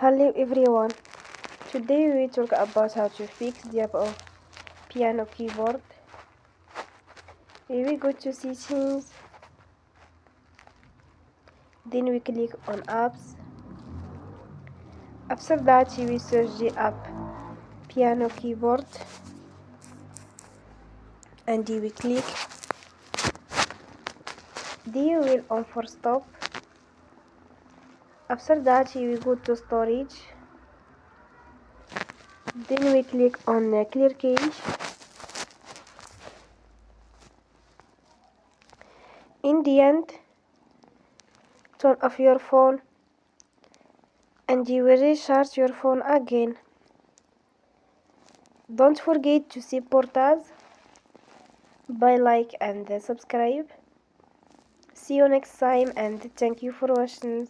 Hello everyone. Today we talk about how to fix the app of piano keyboard. We go to settings, then we click on apps. After that we search the app piano keyboard and we click. Then we will on for stop. After that we go to storage. Then we click on clear cache. In the end, turn off your phone and you will recharge your phone again. Don't forget to support us by like and subscribe. See you next time and thank you for watching.